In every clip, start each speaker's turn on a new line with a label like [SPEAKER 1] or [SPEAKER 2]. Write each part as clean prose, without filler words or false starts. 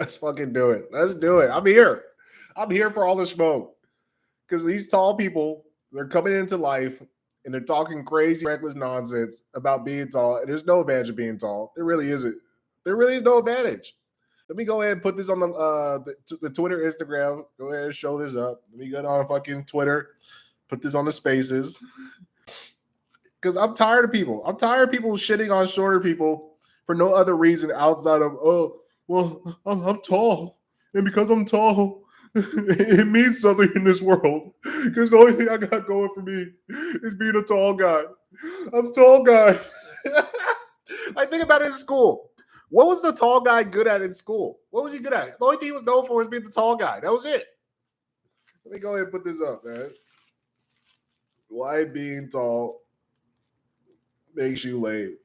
[SPEAKER 1] Let's fucking do it. Let's do it. I'm here. I'm here for all the smoke. Because these tall people, they're coming into life and they're talking crazy, reckless nonsense about being tall. And there's no advantage of being tall. There really isn't. There really is no advantage. Let me go ahead and put this on the Twitter, Instagram. Go ahead and show this up. Let me go on fucking Twitter. Put this on the spaces. Because I'm tired of people. I'm tired of people shitting on shorter people for no other reason outside of, oh, well, I'm tall. And because I'm tall, it means something in this world. Because the only thing I got going for me is being a tall guy. I'm a tall guy. I think about it in school. What was the tall guy good at in school? What was he good at? The only thing he was known for was being the tall guy. That was it. Let me go ahead and put this up, man. Why being tall makes you lame?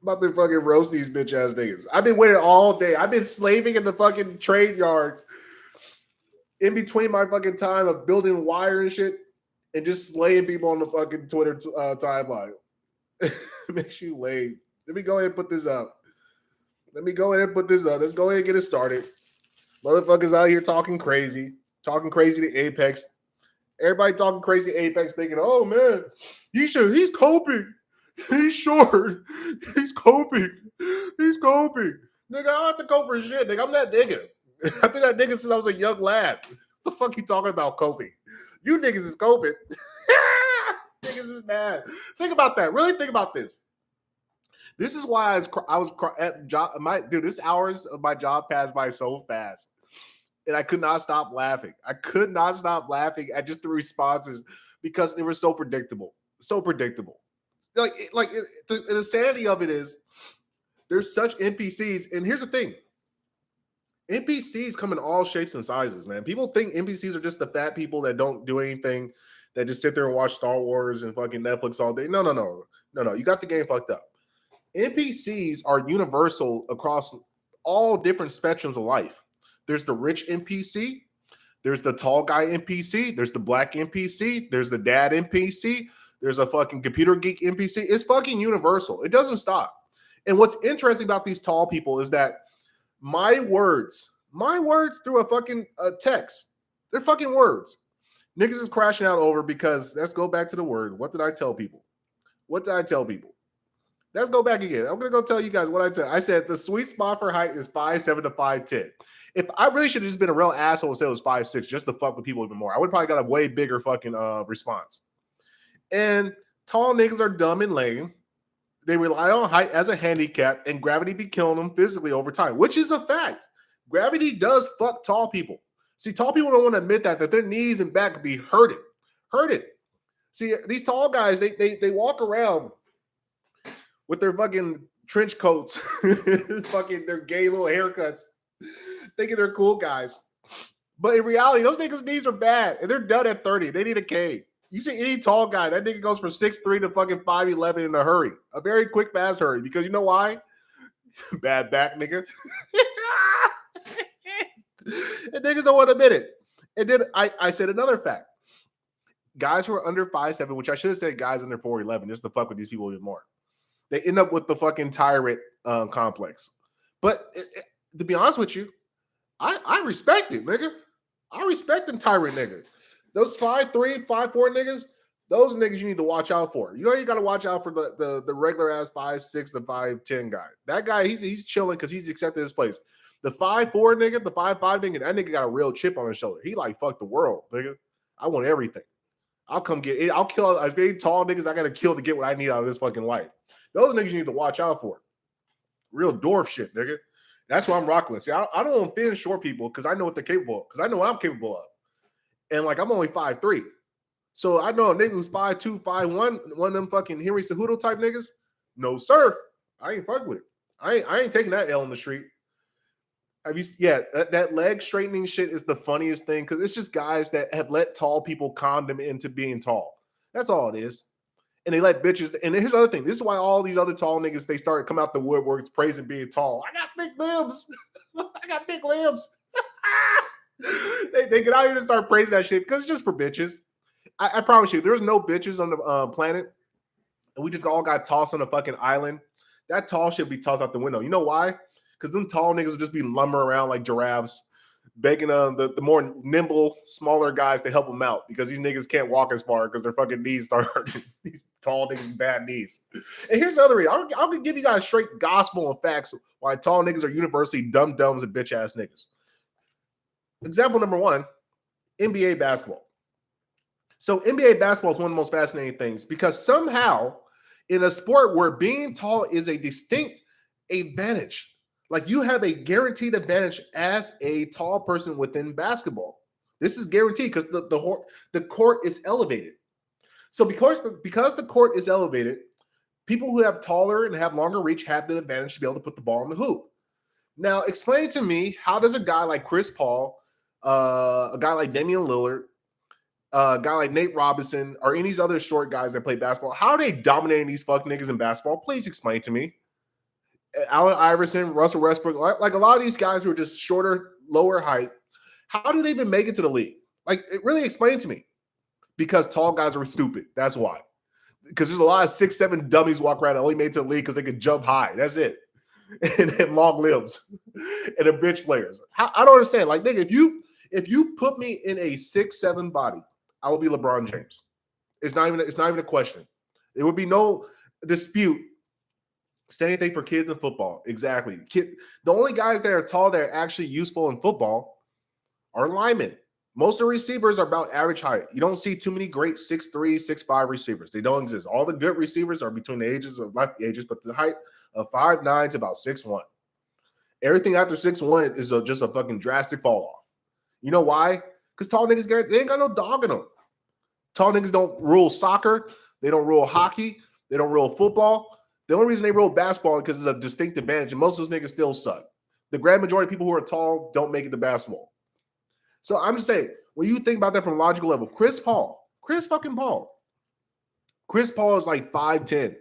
[SPEAKER 1] I'm about to fucking roast these bitch ass niggas. I've been waiting all day. I've been slaving in the fucking trade yards in between my fucking time of building wire and shit and just slaying people on the fucking Twitter timeline. Makes you lame. Let me go ahead and put this up. Let's go ahead and get it started. Motherfuckers out here talking crazy to Apex. Everybody talking crazy to Apex, thinking, oh man, he's coping. He's short. He's coping. Nigga, I don't have to cope for shit, nigga. I'm that nigga. I've been that nigga since I was a young lad. What the fuck you talking about coping? You niggas is coping. Niggas is mad. Think about that. Really think about this. This is why I was at job. This hours of my job passed by so fast, and I could not stop laughing. I could not stop laughing at just the responses because they were so predictable. So predictable. The sanity of it is there's such NPCs, and here's the thing: NPCs come in all shapes and sizes, man. People think NPCs are just the fat people that don't do anything, that just sit there and watch Star Wars and fucking Netflix all day. No. You got the game fucked up. NPCs are universal across all different spectrums of life. There's the rich NPC, there's the tall guy NPC, there's the black NPC, there's the dad NPC, there's a fucking computer geek NPC. It's fucking universal. It doesn't stop. And what's interesting about these tall people is that my words through a fucking text, they're fucking words. Niggas is crashing out over because let's go back to the word. What did I tell people? Let's go back again. I'm going to go tell you guys what I said. I said the sweet spot for height is 5'7" to 5'10". If I really should have just been a real asshole and said it was 5'6", just to fuck with people even more, I would probably got a way bigger fucking response. And tall niggas are dumb and lame. They rely on height as a handicap, and gravity be killing them physically over time, which is a fact. Gravity does fuck tall people. See, tall people don't want to admit that their knees and back could be hurted. See, these tall guys, they walk around with their fucking trench coats, fucking their gay little haircuts, thinking they're cool guys. But in reality, those niggas' knees are bad, and they're done at 30. They need a cane. You see any tall guy, that nigga goes from 6'3" to fucking 5'11" in a hurry. A very quick, fast hurry. Because you know why? Bad back, nigga. And niggas don't want to admit it. And then I said another fact. Guys who are under 5'7", which I should have said guys under 4'11", just to fuck with these people even more. They end up with the fucking tyrant complex. But to be honest with you, I respect it, nigga. I respect them tyrant niggas. Those 5'3", 5'4" niggas, those niggas you need to watch out for. You know you got to watch out for the regular ass 5'6" to 5'10" guy. That guy, he's chilling because he's accepted his place. The 5'4" nigga, the 5'5" nigga, that nigga got a real chip on his shoulder. He like, fuck the world, nigga. I want everything. I'll come get it. I'll kill as many tall niggas I got to kill to get what I need out of this fucking life. Those niggas you need to watch out for. Real dwarf shit, nigga. That's what I'm rocking with. See, I don't offend short people because I know what they're capable of. Because I know what I'm capable of. And like, I'm only 5'3". So I know a nigga who's 5'2", 5'1", one of them fucking Henry Cejudo type niggas. No, sir. I ain't fucking with it. I ain't taking that L on the street. That leg straightening shit is the funniest thing because it's just guys that have let tall people con them into being tall. That's all it is. And they let bitches. And here's the other thing. This is why all these other tall niggas, they start come out the woodworks praising being tall. I got big limbs. they get out here and start praising that shit because it's just for bitches. I promise you, there's no bitches on the planet. And we just all got tossed on a fucking island. That tall shit be tossed out the window. You know why? because them tall niggas will just be lumbering around like giraffes, begging the more nimble, smaller guys to help them out because these niggas can't walk as far because their fucking knees start hurting. These tall niggas bad knees. And here's the other reason. I'm gonna give you guys straight gospel and facts why tall niggas are universally dumb dumbs and bitch ass niggas. Example number one, NBA basketball. So NBA basketball is one of the most fascinating things because somehow in a sport where being tall is a distinct advantage, like you have a guaranteed advantage as a tall person within basketball. This is guaranteed because the court is elevated. So because the court is elevated, people who have taller and have longer reach have the advantage to be able to put the ball in the hoop. Now, explain to me, how does a guy like Chris Paul, a guy like Damian Lillard, a guy like Nate Robinson, or any of these other short guys that play basketball, how are they dominating these fuck niggas in basketball? Please explain to me. Allen Iverson, Russell Westbrook, like a lot of these guys who are just shorter, lower height, how do they even make it to the league? Like, it really explain to me. Because tall guys are stupid. That's why. Because there's a lot of 6'7" dummies walk around that only made it to the league because they can jump high. That's it. And have long limbs. And they're bitch players. I don't understand. Like, nigga, if you put me in a 6'7" body, I will be LeBron James. It's not even a question. There would be no dispute. Same thing for kids in football. Exactly. The only guys that are tall that are actually useful in football are linemen. Most of the receivers are about average height. You don't see too many great 6'3", 6'5" receivers. They don't exist. All the good receivers are between the ages of life ages, but the height of 5'9" to about 6'1". Everything after 6'1" is just a fucking drastic fall off. You know why? Because tall niggas they ain't got no dog in them. Tall niggas don't rule soccer. They don't rule hockey. They don't rule football. The only reason they rule basketball is because it's a distinct advantage, and most of those niggas still suck. The grand majority of people who are tall don't make it to basketball. So I'm just saying, when you think about that from a logical level, Chris Paul is like 5'10".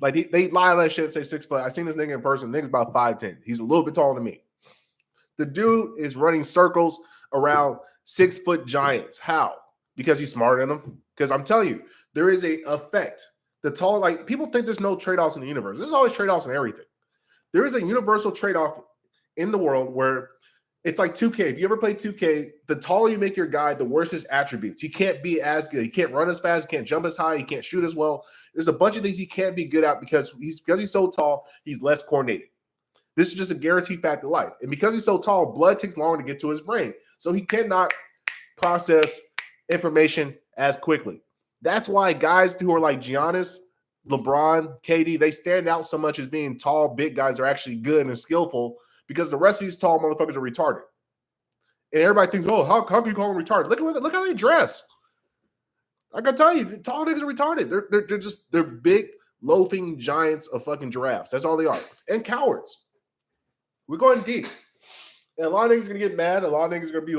[SPEAKER 1] Like they lie on that shit and say 6 foot. I seen this nigga in person. Nigga's about 5'10". He's a little bit taller than me. The dude is running circles around 6 foot giants. How? Because he's smarter than them? Because I'm telling you, there is a effect. The tall, like people think there's no trade-offs in the universe. There's always trade-offs in everything. There is a universal trade-off in the world where it's like 2K. If you ever play 2K, the taller you make your guy, the worse his attributes. He can't be as good. He can't run as fast. He can't jump as high. He can't shoot as well. There's a bunch of things he can't be good at because he's so tall, he's less coordinated. This is just a guaranteed fact of life. And because he's so tall, blood takes longer to get to his brain. So he cannot process information as quickly. That's why guys who are like Giannis, LeBron, KD, they stand out so much as being tall, big guys are actually good and skillful because the rest of these tall motherfuckers are retarded. And everybody thinks, oh, how can you call them retarded? Look how they dress. I can tell you, tall niggas are retarded. They're big, loafing giants of fucking giraffes. That's all they are. And cowards. We're going deep. And a lot of niggas are gonna get mad. A lot of niggas are gonna be,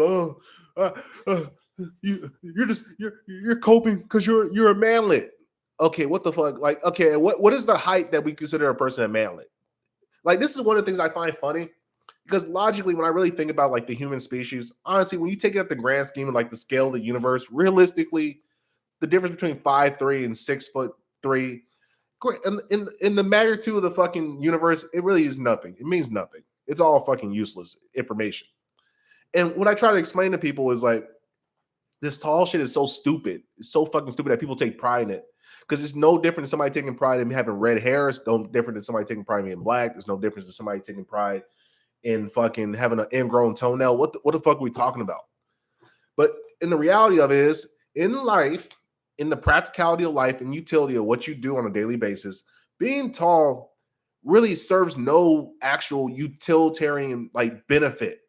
[SPEAKER 1] you're coping because you're a manlet. Okay, what the fuck? Like, okay, what is the height that we consider a person a manlet? Like, this is one of the things I find funny because logically, when I really think about like the human species, honestly, when you take it at the grand scheme of like the scale of the universe, realistically, the difference between 5'3" and 6'3", in the magnitude of the fucking universe, it really is nothing. It means nothing. It's all fucking useless information. And what I try to explain to people is like, this tall shit is so stupid. It's so fucking stupid that people take pride in it. Because it's no different than somebody taking pride in having red hair. It's no different than somebody taking pride in being black. There's no difference than somebody taking pride in fucking having an ingrown toenail. What the fuck are we talking about? But in the reality of it is, in life, in the practicality of life and utility of what you do on a daily basis, being tall really serves no actual utilitarian like benefit.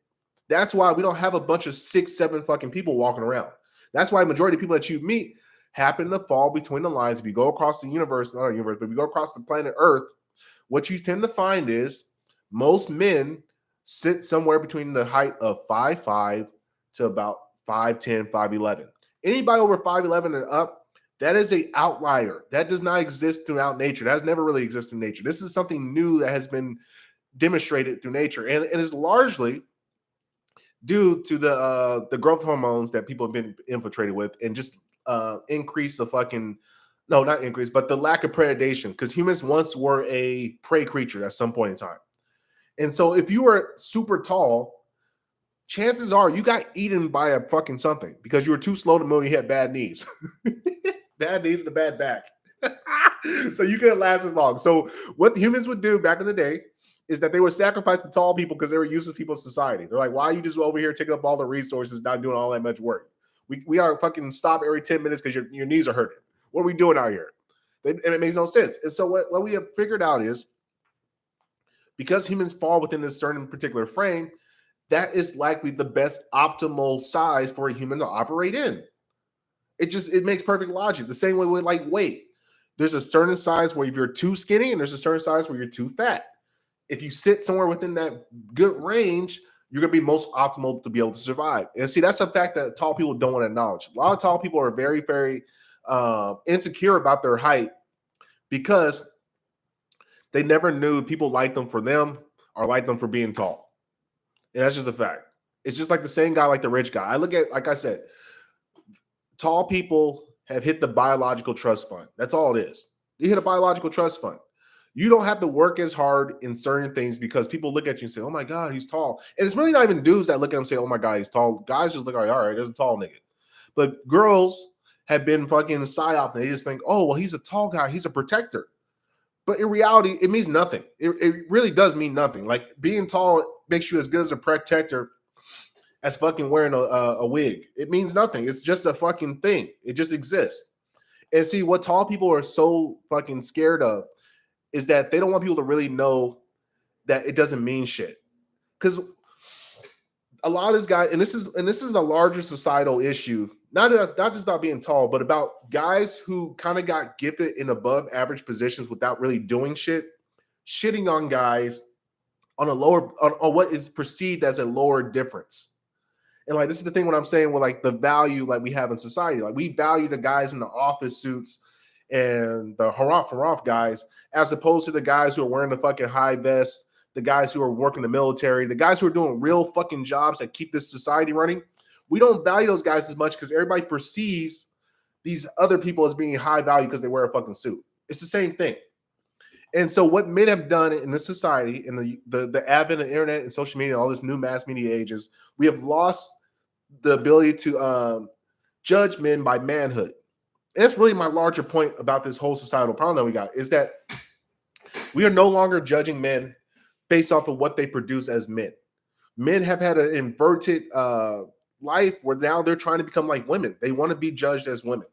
[SPEAKER 1] That's why we don't have a bunch of 6'7" fucking people walking around. That's why the majority of people that you meet happen to fall between the lines. If you go across the universe, not a universe, but if you go across the planet Earth, what you tend to find is most men sit somewhere between the height of 5'5" to about 5'10", 5'11". Anybody over 5'11" and up, that is an outlier. That does not exist throughout nature. That has never really existed in nature. This is something new that has been demonstrated through nature, and it is largely due to the growth hormones that people have been infiltrated with, and just increase the fucking not increase, but the lack of predation. Because humans once were a prey creature at some point in time, And so if you were super tall, chances are you got eaten by a fucking something because you were too slow to move. You had bad knees, bad knees and a bad back. So you couldn't last as long. So what humans would do back in the day is that they would sacrifice the tall people because they were useless people in society. They're like, why are you just over here taking up all the resources, not doing all that much work? We are fucking stop every 10 minutes because your knees are hurting. What are we doing out here? And it makes no sense. And so what we have figured out is because humans fall within this certain particular frame, that is likely the best optimal size for a human to operate in. It makes perfect logic. The same way with like weight. There's a certain size where if you're too skinny and there's a certain size where you're too fat. If you sit somewhere within that good range, you're going to be most optimal to be able to survive. And see, that's a fact that tall people don't want to acknowledge. A lot of tall people are very, very insecure about their height because they never knew people liked them for them or liked them for being tall. And that's just a fact. It's just like the same guy, like the rich guy. I look at, like I said, tall people have hit the biological trust fund. That's all it is. You hit a biological trust fund. You don't have to work as hard in certain things because people look at you and say, oh my God, he's tall. And it's really not even dudes that look at him and say, oh my God, he's tall. Guys just look like, all right, there's a tall nigga. But girls have been fucking psyop and they just think, oh, well, he's a tall guy. He's a protector. But in reality, it means nothing. It really does mean nothing. Like being tall makes you as good as a protector as fucking wearing a wig. It means nothing. It's just a fucking thing. It just exists. And see, what tall people are so fucking scared of is that they don't want people to really know that it doesn't mean shit. Because a lot of this guy, and this is the larger societal issue, not just about being tall, but about guys who kind of got gifted in above average positions without really doing shit, shitting on guys on a lower, on what is perceived as a lower difference. And like, this is the thing when I'm saying with like the value like we have in society, like we value the guys in the office suits and the haraf guys, as opposed to the guys who are wearing the fucking high vest, the guys who are working the military, the guys who are doing real fucking jobs that keep this society running. We don't value those guys as much because everybody perceives these other people as being high value because they wear a fucking suit. It's the same thing. And so what men have done in this society, in the advent of the internet and social media, and all this new mass media ages, we have lost the ability to judge men by manhood. And that's really my larger point about this whole societal problem that we got, is that we are no longer judging men based off of what they produce as men. Men have had an inverted life where now they're trying to become like women. They want to be judged as women.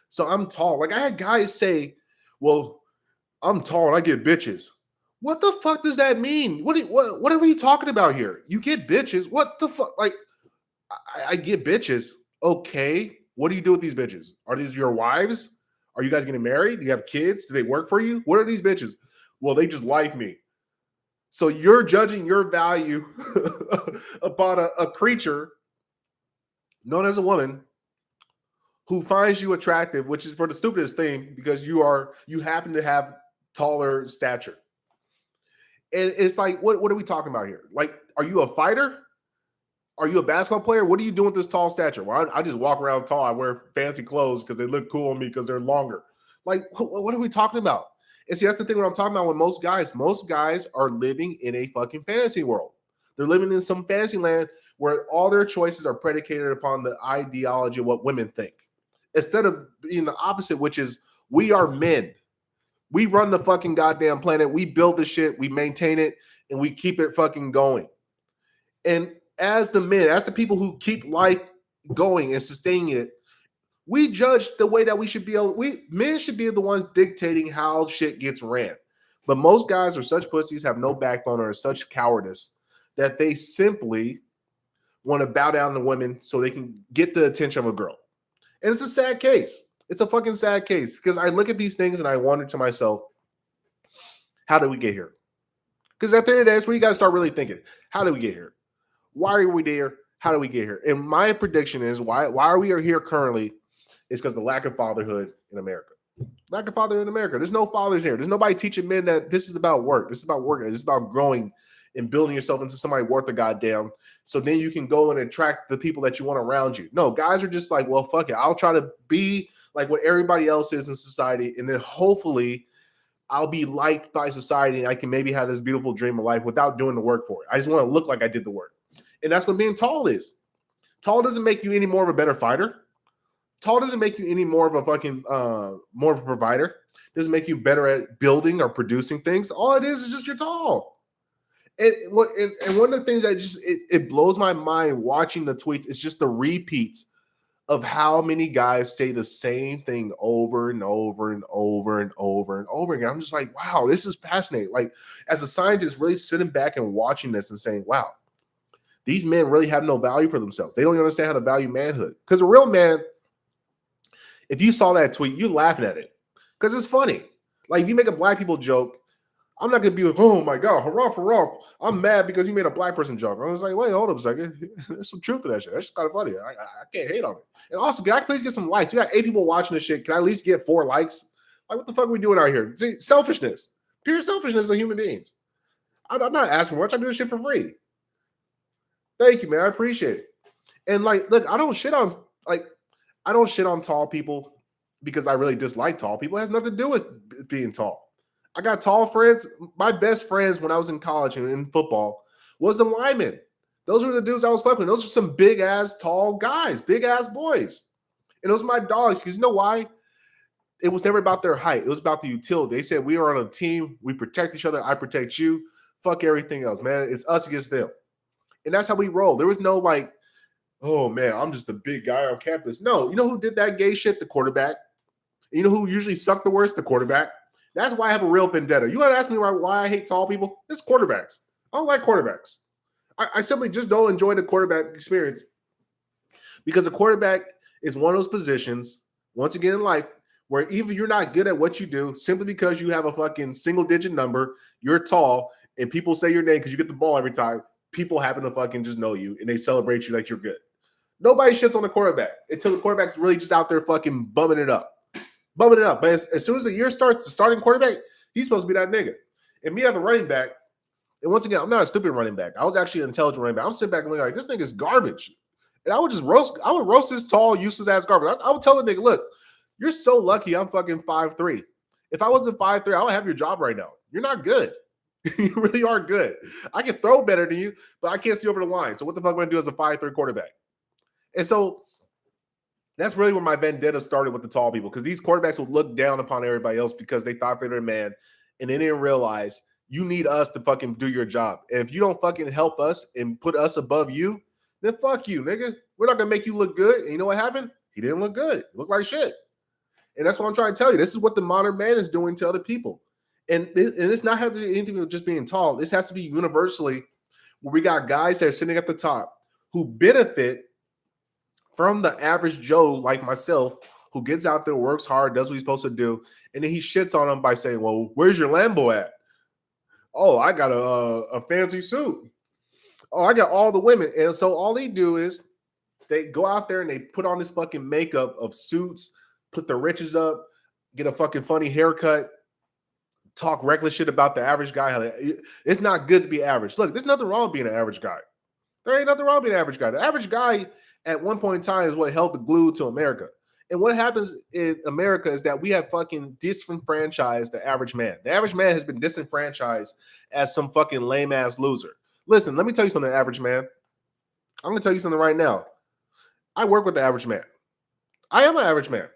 [SPEAKER 1] So I'm tall. Like I had guys say, well, I'm tall and I get bitches. What the fuck does that mean? What are we talking about here? You get bitches? What the fuck? Like, I get bitches. Okay. What do you do with these bitches? Are these your wives? Are you guys getting married? Do you have kids? Do they work for you? What are these bitches? Well, they just like me. So you're judging your value upon a creature known as a woman who finds you attractive, which is for the stupidest thing because you happen to have taller stature. And it's like, what are we talking about here? Like, are you a fighter? Are you a basketball player? What are you doing with this tall stature? Well, I just walk around tall. I wear fancy clothes because they look cool on me because they're longer. Like, what are we talking about? And see, that's the thing what I'm talking about with most guys. Most guys are living in a fucking fantasy world. They're living in some fantasy land where all their choices are predicated upon the ideology of what women think. Instead of being the opposite, which is we are men. We run the fucking goddamn planet. We build the shit. We maintain it. And we keep it fucking going. And as the men, as the people who keep life going and sustaining it, we judge the way that we should be able. Men should be the ones dictating how shit gets ran. But most guys are such pussies, have no backbone, or such cowardice that they simply want to bow down to women so they can get the attention of a girl. And it's a sad case. It's a fucking sad case because I look at these things and I wonder to myself, how did we get here? Because at the end of the day, that's where you got to start really thinking. How did we get here? Why are we there? How do we get here? And my prediction is why are we here currently is because the lack of fatherhood in America. Lack of fatherhood in America. There's no fathers here. There's nobody teaching men that this is about work. This is about working. This is about growing and building yourself into somebody worth a goddamn. So then you can go and attract the people that you want around you. No, guys are just like, well, fuck it. I'll try to be like what everybody else is in society. And then hopefully I'll be liked by society and I can maybe have this beautiful dream of life without doing the work for it. I just want to look like I did the work. And that's what being tall is. Tall doesn't make you any more of a better fighter. Tall doesn't make you any more of a fucking more of a provider. Doesn't make you better at building or producing things. All it is just you're tall. And one of the things that just it blows my mind watching the tweets is just the repeats of how many guys say the same thing over and over and over and over and over again. I'm just like, wow, this is fascinating. Like, as a scientist, really sitting back and watching this and saying, wow, these men really have no value for themselves. They don't understand how to value manhood. Because a real man, if you saw that tweet, you're laughing at it because it's funny. Like, if you make a black people joke, I'm not gonna be like, oh my god, hurrah. I'm mad because he made a black person joke. I was like, wait, hold up a second. There's some truth to that shit. That's just kind of funny. I can't hate on it. And also, can I please get some likes? We got 8 people watching this shit. Can I at least get 4 likes? Like, what the fuck are we doing out here? See, selfishness, pure selfishness of human beings. I'm not asking much. I do this shit for free. Thank you, man. I appreciate it. And like, look, I don't shit on tall people because I really dislike tall people. It has nothing to do with being tall. I got tall friends. My best friends when I was in college and in football was the linemen. Those were the dudes I was fucking with. Those are some big ass tall guys, big ass boys. And those are my dogs. Because you know why? It was never about their height. It was about the utility. They said we are on a team. We protect each other. I protect you. Fuck everything else, man. It's us against them. And that's how we roll. There was no like, oh man, I'm just the big guy on campus. No, you know who did that gay shit? The quarterback. You know who usually sucked the worst? The quarterback. That's why I have a real vendetta. You want to ask me why I hate tall people? It's quarterbacks. I don't like quarterbacks. I simply just don't enjoy the quarterback experience because a quarterback is one of those positions, once again in life, where even you're not good at what you do simply because you have a fucking single-digit number, you're tall, and people say your name because you get the ball every time. People happen to fucking just know you, and they celebrate you like you're good. Nobody shits on the quarterback until the quarterback's really just out there fucking bumming it up. But as soon as the year starts, the starting quarterback, he's supposed to be that nigga. And me as a running back, and once again, I'm not a stupid running back. I was actually an intelligent running back. I'm sitting back and looking like, this nigga's garbage. And I would roast this tall, useless ass garbage. I would tell the nigga, look, you're so lucky I'm fucking 5'3". If I wasn't 5'3", I would have your job right now. You're not good. You really are good. I can throw better than you, but I can't see over the line. So what the fuck am I going to do as a 5'3" quarterback? And so that's really where my vendetta started with the tall people, because these quarterbacks would look down upon everybody else because they thought they were a man, and they didn't realize you need us to fucking do your job. And if you don't fucking help us and put us above you, then fuck you, nigga. We're not going to make you look good. And you know what happened? He didn't look good. He looked like shit. And that's what I'm trying to tell you. This is what the modern man is doing to other people. And it's not having to do anything with just being tall. This has to be universally, where we got guys that are sitting at the top who benefit from the average Joe like myself, who gets out there, works hard, does what he's supposed to do, and then he shits on them by saying, well, where's your Lambo at? Oh, I got a fancy suit. Oh, I got all the women. And so all they do is they go out there and they put on this fucking makeup of suits, put the riches up, get a fucking funny haircut, talk reckless shit about the average guy. It's not good to be average. Look, there's nothing wrong with being an average guy. There ain't nothing wrong with being an average guy. The average guy at one point in time is what held the glue to America. And what happens in America is that we have fucking disenfranchised the average man. The average man has been disenfranchised as some fucking lame ass loser. Listen, let me tell you something, average man. I'm going to tell you something right now. I work with the average man. I am an average man.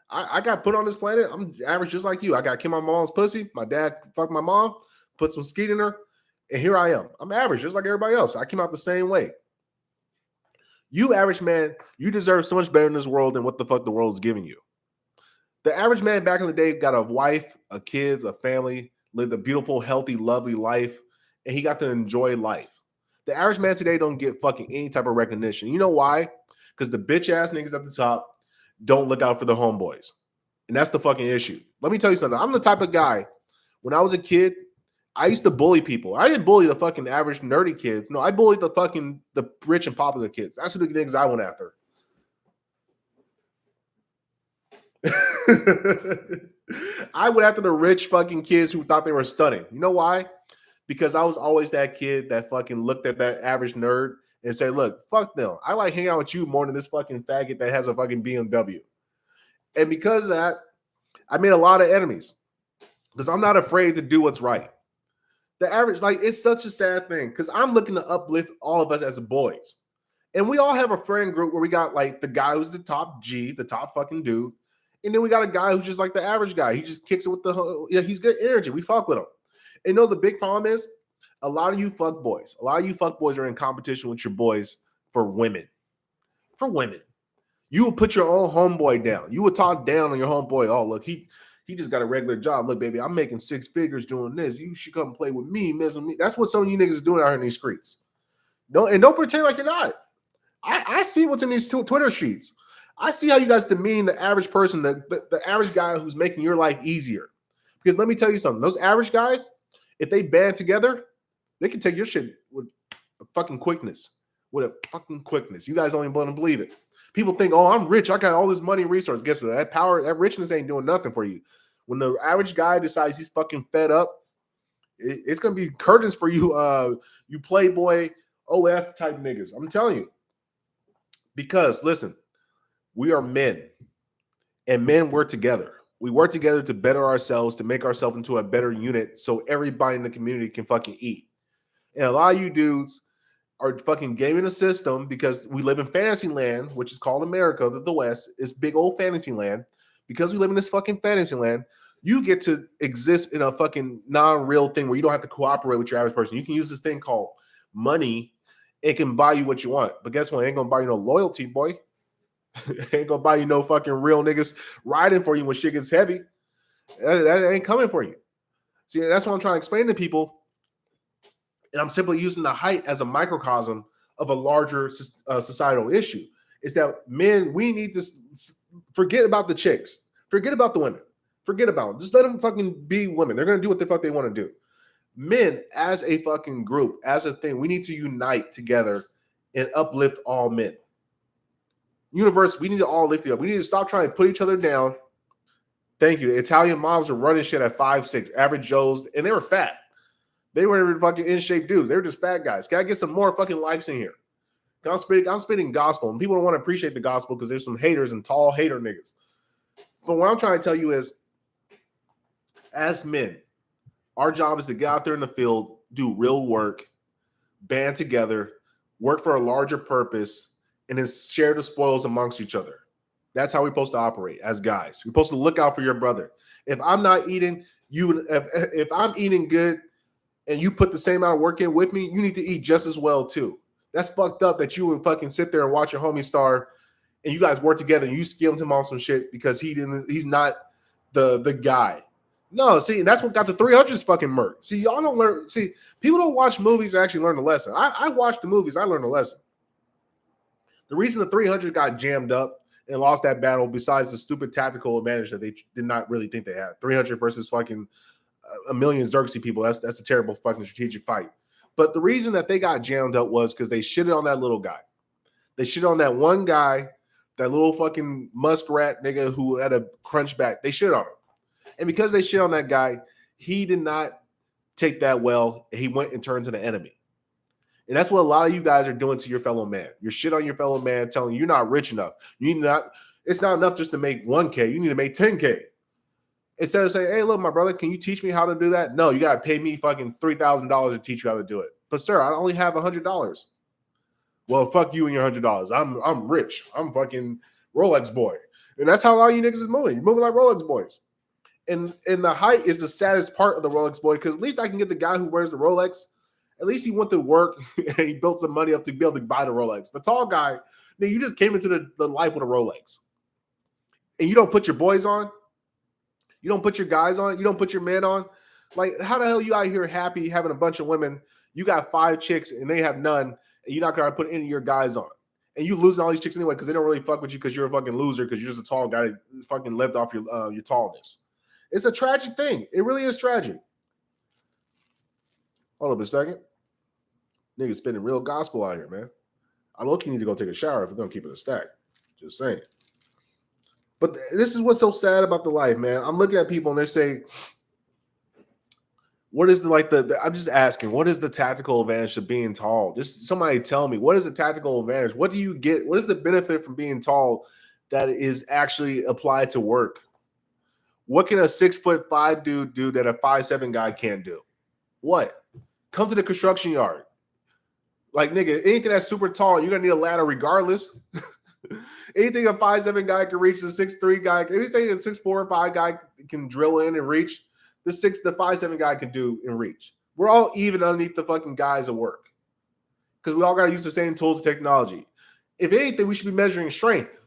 [SPEAKER 1] I got put on this planet. I'm average just like you. I got kicked my mom's pussy. My dad fucked my mom, put some skeet in her, and here I am. I'm average just like everybody else. I came out the same way. You average man, you deserve so much better in this world than what the fuck the world's giving you. The average man back in the day got a wife, a kids, a family, lived a beautiful, healthy, lovely life, and he got to enjoy life. The average man today don't get fucking any type of recognition. You know why? Because the bitch ass niggas at the top don't look out for the homeboys. And that's the fucking issue. Let me tell you something. I'm the type of guy, when I was a kid, I used to bully people. I didn't bully the fucking average nerdy kids. No, I bullied the rich and popular kids. That's the niggas I went after. I went after the rich fucking kids who thought they were stunning. You know why? Because I was always that kid that fucking looked at that average nerd and said, look, fuck them. I like hanging out with you more than this fucking faggot that has a fucking BMW. And because of that, I made a lot of enemies. because I'm not afraid to do what's right. The average, like, it's such a sad thing because I'm looking to uplift all of us as boys. And we all have a friend group where we got like the guy who's the top G, the top fucking dude. And then we got a guy who's just like the average guy. He just kicks it with the, yeah, he's good energy. We fuck with him. And you know, the big problem is a lot of you fuck boys, are in competition with your boys for women. For women. You will put your own homeboy down. You will talk down on your homeboy. Oh, look, he just got a regular job. Look, baby, I'm making 6 figures doing this. You should come play with me, mess with me. That's what some of you niggas is doing out here in these streets. Don't pretend like you're not. I see what's in these Twitter streets. I see how you guys demean the average person, the average guy who's making your life easier. Because let me tell you something. Those average guys, if they band together, they can take your shit with a fucking quickness. With a fucking quickness. You guys don't even want to believe it. People think, oh, I'm rich. I got all this money and resources. Guess what? That power, that richness ain't doing nothing for you. When the average guy decides he's fucking fed up, it's going to be curtains for you, you Playboy OF type niggas. I'm telling you. Because, listen, we are men. And men work together. We work together to better ourselves, to make ourselves into a better unit so everybody in the community can fucking eat. And a lot of you dudes are fucking gaming the system because we live in fantasy land, which is called America, the West, is big old fantasy land. Because we live in this fucking fantasy land, you get to exist in a fucking non-real thing where you don't have to cooperate with your average person. You can use this thing called money. It can buy you what you want. But guess what? It ain't gonna buy you no loyalty, boy. It ain't gonna buy you no fucking real niggas riding for you when shit gets heavy. That ain't coming for you. See, that's what I'm trying to explain to people. And I'm simply using the height as a microcosm of a larger societal issue. Is that men, we need to forget about the chicks. Forget about the women. Forget about them. Just let them fucking be women. They're going to do what the fuck they want to do. Men, as a fucking group, as a thing, we need to unite together and uplift all men. Universe, we need to all lift it up. We need to stop trying to put each other down. Thank you. The Italian moms were running shit at 5'6", average Joes, and they were fat. They weren't fucking in shape dudes. They were just fat guys. Can I get some more fucking likes in here? I'm spitting gospel, and people don't want to appreciate the gospel because there's some haters and tall hater niggas. But what I'm trying to tell you is, as men, our job is to get out there in the field, do real work, band together, work for a larger purpose, and then share the spoils amongst each other. That's how we're supposed to operate as guys. We're supposed to look out for your brother. If I'm not eating, if I'm eating good and you put the same amount of work in with me, you need to eat just as well too. That's fucked up that you would fucking sit there and watch your homie star and you guys work together and you skimmed him on some shit because he's not the guy. No, see, that's what got the 300s fucking murked. See, y'all don't learn. See, people don't watch movies and actually learn the lesson. I watched the movies. I learned a lesson. The reason the 300 got jammed up and lost that battle, besides the stupid tactical advantage that they did not really think they had, 300 versus fucking a million Xerxes people. That's a terrible fucking strategic fight. But the reason that they got jammed up was because they shitted on that little guy. They shit on that one guy, that little fucking muskrat nigga who had a crunch back. They shit on him. And because they shit on that guy, he did not take that well. He went and turned to the enemy. And that's what a lot of you guys are doing to your fellow man. You're shit on your fellow man, telling you you're not rich enough. You need not. It's not enough just to make 1K. You need to make 10K. Instead of saying, hey, look, my brother, can you teach me how to do that? No, you got to pay me fucking $3,000 to teach you how to do it. But, sir, I only have $100. Well, fuck you and your $100. I'm rich. I'm fucking Rolex boy. And that's how a lot of you niggas is moving. You're moving like Rolex boys. And the height is the saddest part of the Rolex boy because at least I can get the guy who wears the Rolex. At least he went to work and he built some money up to be able to buy the Rolex. The tall guy, man, you just came into the life with a Rolex. And you don't put your boys on. You don't put your guys on. You don't put your men on. Like, how the hell you out here happy having a bunch of women? You got 5 chicks and they have none. And you're not going to put any of your guys on. And you losing all these chicks anyway because they don't really fuck with you because you're a fucking loser because you're just a tall guy that fucking lived off your tallness. It's a tragic thing. It really is tragic. Hold up a second. Niggas spinning real gospel out here, man. I low-key need to go take a shower if we're going to keep it a stack. Just saying. But this is what's so sad about the life, man. I'm looking at people and they say, what is I'm just asking, what is the tactical advantage of being tall? Just somebody tell me, what is the tactical advantage? What do you get? What is the benefit from being tall that is actually applied to work? What can a 6'5" dude do that a 5'7" guy can't do? What? Come to the construction yard. Like, nigga, anything that's super tall, you're gonna need a ladder regardless. Anything a 5'7" guy can reach, the 6'3" guy, anything a 6'4" or 5 guy can drill in and reach, the 5'7" guy can do and reach. We're all even underneath the fucking guys at work. Because we all gotta use the same tools and technology. If anything, we should be measuring strength.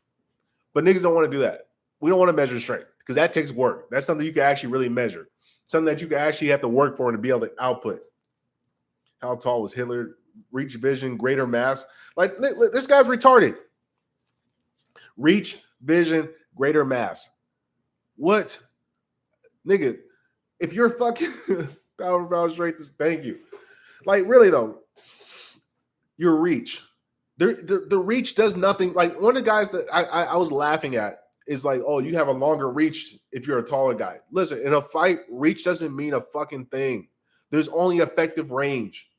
[SPEAKER 1] But niggas don't want to do that. We don't want to measure strength because that takes work. That's something you can actually really measure. Something that you can actually have to work for and to be able to output. How tall was Hitler? Reach, vision, greater mass. Like, this guy's retarded. Reach, vision, greater mass. What? Nigga, if you're fucking power straight, thank you. Like, really though, your reach. The reach does nothing. Like, one of the guys that I was laughing at is like, oh, you have a longer reach if you're a taller guy. Listen, in a fight, reach doesn't mean a fucking thing. There's only effective range.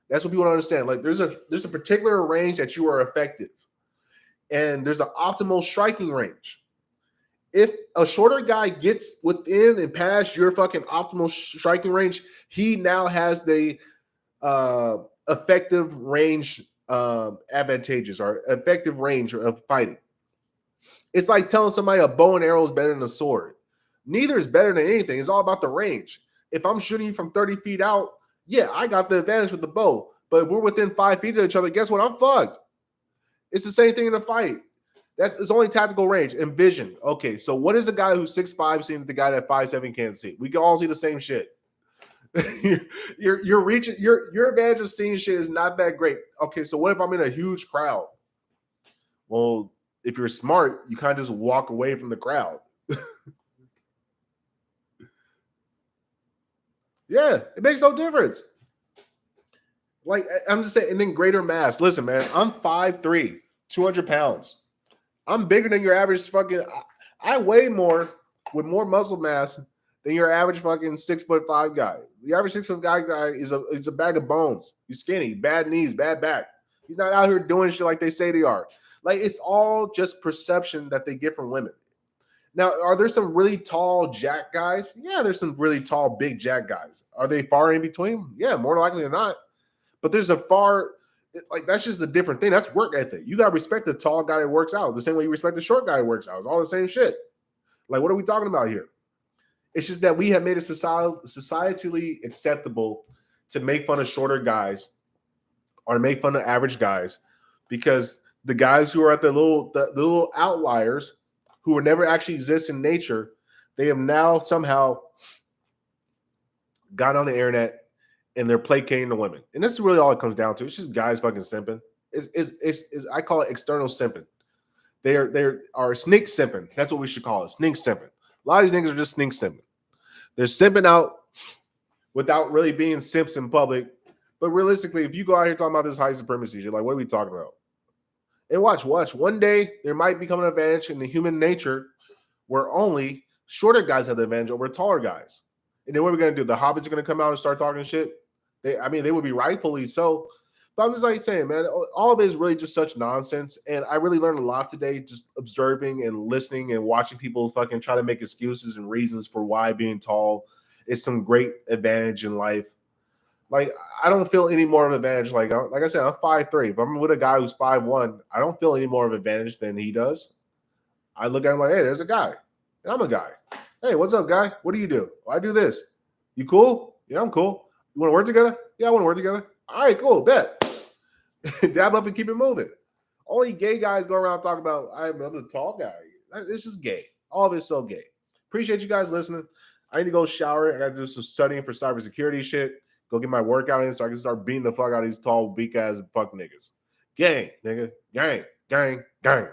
[SPEAKER 1] That's what people don't understand. Like, there's a particular range that you are effective. And there's an optimal striking range. If a shorter guy gets within and past your fucking optimal striking range, he now has the effective range advantageous or effective range of fighting. It's like telling somebody a bow and arrow is better than a sword. Neither is better than anything. It's all about the range. If I'm shooting you from 30 feet out, yeah, I got the advantage with the bow. But if we're within 5 feet of each other, guess what? I'm fucked. It's the same thing in a fight. It's only tactical range and vision. Okay, so what is a guy who's 6'5" seeing the guy that 5'7" can't see? We can all see the same shit. You're reaching your advantage of seeing shit is not that great. Okay, so what if I'm in a huge crowd? Well, if you're smart, you kind of just walk away from the crowd. Yeah, it makes no difference. Like, I'm just saying, and then greater mass. Listen, man, I'm 5'3", 200 pounds. I'm bigger than your average fucking. I weigh more with more muscle mass than your average fucking 6'5" guy. The average 6'5" guy is a bag of bones. He's skinny, bad knees, bad back. He's not out here doing shit like they say they are. Like, it's all just perception that they get from women. Now, are there some really tall jack guys? Yeah, there's some really tall, big jack guys. Are they far in between? Yeah, more likely than not. But there's a far, like, that's just a different thing. That's work ethic. You got to respect the tall guy that works out the same way you respect the short guy that works out. It's all the same shit. Like, what are we talking about here? It's just that we have made it societally acceptable to make fun of shorter guys or make fun of average guys because the guys who are at the little outliers who would never actually exist in nature, they have now somehow got on the internet and they're placating the women. And this is really all it comes down to. It's just guys fucking simping. It's I call it external simping. They are sneak simping. That's what we should call it. Sneak simping. A lot of these niggas are just sneak simping. They're simping out without really being simps in public. But realistically, if you go out here talking about this high supremacy shit, like, what are we talking about? And watch. One day, there might become an advantage in the human nature where only shorter guys have the advantage over taller guys. And then what are we going to do? The hobbits are going to come out and start talking shit? They would be rightfully so. But I'm just like saying, man, all of it is really just such nonsense. And I really learned a lot today just observing and listening and watching people fucking try to make excuses and reasons for why being tall is some great advantage in life. Like, I don't feel any more of an advantage. Like I said, I'm 5'3". If I'm with a guy who's 5'1", I don't feel any more of an advantage than he does. I look at him like, hey, there's a guy. And I'm a guy. Hey, what's up, guy? What do you do? Well, I do this. You cool? Yeah, I'm cool. You want to work together? Yeah, I want to work together. All right, cool. Bet. Dab up and keep it moving. Only gay guys go around talking about, I'm the tall guy. It's just gay. All of it's so gay. Appreciate you guys listening. I need to go shower. I got to do some studying for cybersecurity shit. Go get my workout in so I can start beating the fuck out of these tall, weak ass fuck niggas. Gang, nigga. Gang, gang, gang.